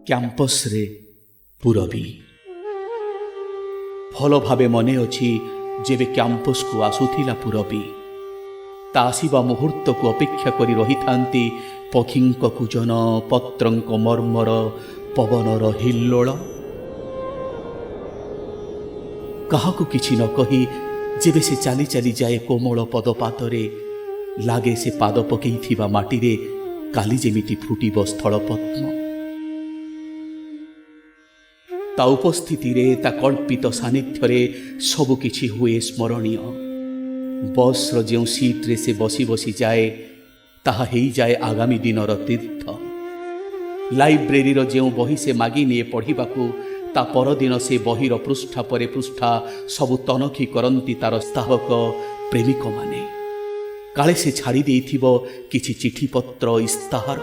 କ୍ୟାମ୍ପସରେ ପୁରବୀ। ଭଲ ଭାବେ ମନେ ଅଛି ଯେବେ କ୍ୟାମ୍ପସକୁ ଆସୁଥିଲା ପୁରବୀ, ତା ଆସିବା ମୁହୂର୍ତ୍ତକୁ ଅପେକ୍ଷା କରି ରହିଥାନ୍ତି ପକ୍ଷୀଙ୍କ କୂଜନ, ପତ୍ରଙ୍କ ମର୍ମର, ପବନର ହିଲ୍ଲୋଳ। କାହାକୁ କିଛି ନ କହି ଯେବେ ସେ ଚାଲି ଚାଲି ଯାଏ କୋମଳ ପଦପାତରେ, ଲାଗେ ସେ ପାଦ ପକେଇଥିବା ମାଟିରେ କାଲି ଯେମିତି ଫୁଟିବ ସ୍ଥଳପଦ୍ମ। ତା ଉପସ୍ଥିତିରେ, ତା କଳ୍ପିତ ସାନ୍ନିଧ୍ୟରେ ସବୁକିଛି ହୁଏ ସ୍ମରଣୀୟ। ବସ୍ର ଯେଉଁ ସିଟ୍ରେ ସେ ବସି ବସି ଯାଏ, ତାହା ହେଇଯାଏ ଆଗାମୀ ଦିନର ତୀର୍ଥ। ଲାଇବ୍ରେରୀର ଯେଉଁ ବହି ସେ ମାଗିନିଏ ପଢ଼ିବାକୁ, ତା ପରଦିନ ସେ ବହିର ପୃଷ୍ଠା ପରେ ପୃଷ୍ଠା ସବୁ ତନଖି କରନ୍ତି ତାର ସ୍ଥାବକ ପ୍ରେମିକମାନେ। କାଳେ ସେ ଛାଡ଼ି ଦେଇଥିବ କିଛି ଚିଠିପତ୍ର, ଇସ୍ତାହାର।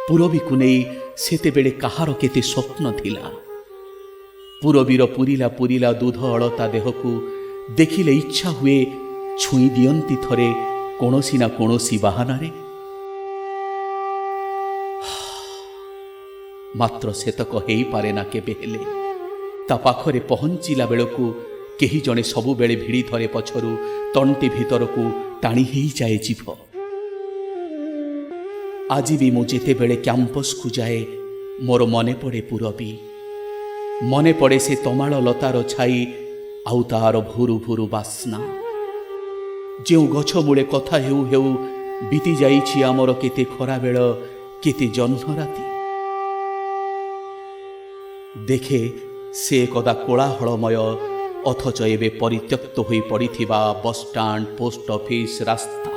ପୁରବୀକୁ ନେଇ ସେତେବେଳେ କାହାର କେତେ ସ୍ୱପ୍ନ ଥିଲା। ପୁରବୀର ପୁରିଲା ପୁରିଲା ଦୁଧ ଅଳତା ଦେହକୁ ଦେଖିଲେ ଇଚ୍ଛା ହୁଏ ଛୁଇଁ ଦିଅନ୍ତି ଥରେ କୌଣସି ନା କୌଣସି ବାହାନାରେ। ମାତ୍ର ସେତକ ହେଇପାରେ ନା କେବେ ହେଲେ। ତା ପାଖରେ ପହଞ୍ଚିଲା ବେଳକୁ କେହି ଜଣେ ସବୁବେଳେ ଭିଡ଼ି ଧରେ ପଛରୁ, ତଣ୍ଟି ଭିତରକୁ ଟାଣି ହେଇଯାଏ ଜିଭ। ଆଜି ବି ମୁଁ ଯେତେବେଳେ କ୍ୟାମ୍ପସକୁ ଯାଏ, ମୋର ମନେ ପଡ଼େ ପୁରବୀ। ମନେ ପଡ଼େ ସେ ତମାଳ ଲତାର ଛାଇ, ଆଉ ତାର ଭୁରୁ ଭୁରୁ ବାସ୍ନା। ଯେଉଁ ଗଛ ମୂଳେ କଥା ହେଉ ହେଉ ବିତି ଯାଇଛି ଆମର କେତେ ଖରାବେଳ, କେତେ ଜହ୍ନ ରାତି। ଦେଖେ ସେ ଏକଦା କୋଳାହଳମୟ ଅଥଚ ଏବେ ପରିତ୍ୟକ୍ତ ହୋଇ ପଡ଼ିଥିବା ବସ୍ଷ୍ଟାଣ୍ଡ, ପୋଷ୍ଟ ଅଫିସ ରାସ୍ତା,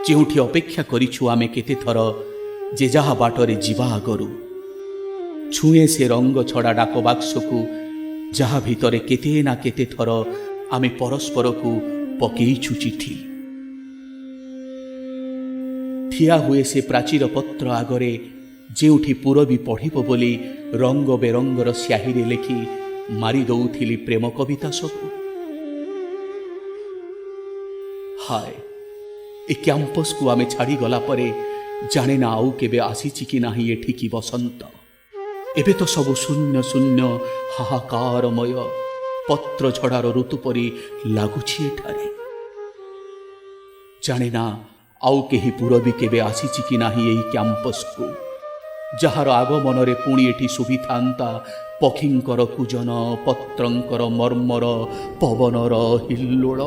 ଯେଉଁଠି ଅପେକ୍ଷା କରିଛୁ ଆମେ କେତେଥର ଯେ ଯାହା ବାଟରେ ଯିବା ଆଗରୁ। ଛୁଏଁ ସେ ରଙ୍ଗ ଛଡ଼ା ଡାକ ବାକ୍ସକୁ, ଯାହା ଭିତରେ କେତେ ନା କେତେ ଥର ଆମେ ପରସ୍ପରକୁ ପକେଇଛୁ ଚିଠି। ଠିଆ ହୁଏ ସେ ପ୍ରାଚୀର ପତ୍ର ଆଗରେ, ଯେଉଁଠି ପୁରବୀ ପଢ଼ିବ ବୋଲି ରଙ୍ଗ ବେରଙ୍ଗର ସ୍ୟାହିରେ ଲେଖି ମାରି ଦଉଥିଲି ପ୍ରେମ କବିତା ସବୁ। ହାୟ, ଏ କ୍ୟାମ୍ପସକୁ ଆମେ ଛାଡ଼ିଗଲା ପରେ ଜାଣେ ନା ଆଉ କେବେ ଆସିଛି କି ନାହିଁ ଏଠିକି ବସନ୍ତ। ଏବେ ତ ସବୁ ଶୂନ୍ୟ ଶୂନ୍ୟ, ହାହାକାରମୟ, ପତ୍ର ଝଡ଼ାର ଋତୁ ପରି ଲାଗୁଛି ଏଠାରେ। ଜାଣେ ନା ଆଉ କେହି ପୁରବୀ କେବେ ଆସିଛି କି ନାହିଁ ଏହି କ୍ୟାମ୍ପସକୁ, ଯାହାର ଆଗମନରେ ପୁଣି ଏଠି ଶୁଭିଥାନ୍ତା ପକ୍ଷୀଙ୍କର କୂଜନ, ପତ୍ରଙ୍କର ମର୍ମର, ପବନର ହିଲ୍ଲୋଳ।